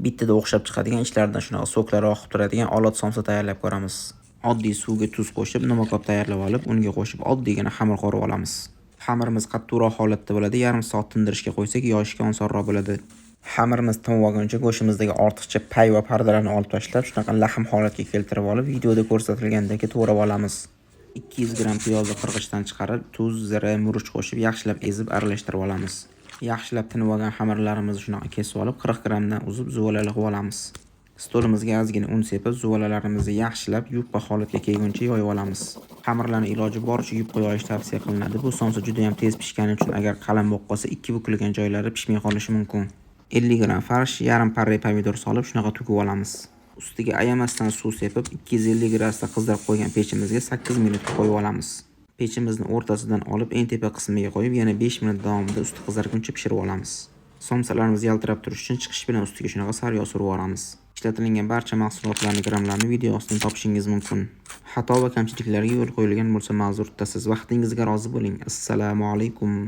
Bittada o'xshab chiqadigan ichlardan shunaqa soklar oqib turadigan olot somsa tayyorlab ko'ramiz. Oddiy suvga tuz qo'shib, nima tayyorlab olib, unga qo'shib oddiygina xamir qorib olamiz. Xamirimiz qattiqroq holatda bo'ladi, yarim soat tindirishga qo'ysak, yoyishga osonroq bo'ladi. Xamirimiz tinmaguncha go'shtimizdagi ortiqcha pay va pardalarni olib tashlab, shunaqa lahm holatga keltirib olib, videoda ko'rsatilgandek to'g'rab olamiz. 200 gram piyozni qirg'ichdan chiqarib, tuz, zira, murch qo'shib, yaxshilab ezib aralashtirib olamiz. Yaxshilab tinib olgan xamirlarimizni shunaqa kesib olib, 40 gramdan uzib zuvalalar qilib olamiz. Stolimizga ozgina un sepib, zuvalalarimizni yaxshilab yupqa holatga kelguncha yoyib olamiz. Xamirlarni iloji boricha yupqa yoyish tavsiya qilinadi. Bu somsa juda ham tez pishgani uchun agar qalin bo'lib qolsa, 2 bukilgan joylari pishmay qolishi mumkin. 50 gram farsh, yarim parra pomidor solib shunaqa to'kib olamiz. Ustiga ayamasdan suv sepib, 250 gradusda qizdirib qo'ygan pechimizga 8 minut qo'yib olamiz. Pechimizni o'rtasidan olib, eng tepa qismiga qo'yib, yana 5 minut davomida usti qizarguncha pishirib olamiz. Somsalarimiz yaltirab turishi uchun chiqish bilan ustiga shunaqa sariyog' surib olamiz. Ishlatilgan barcha mahsulotlarning gramlarini video ostidan topishingiz mumkin. Xato va kamchiliklarga yo'l qo'yilgan bo'lsa ma'zur tutasiz. Vaqtingizga rozi bo'ling. Assalomu alaykum.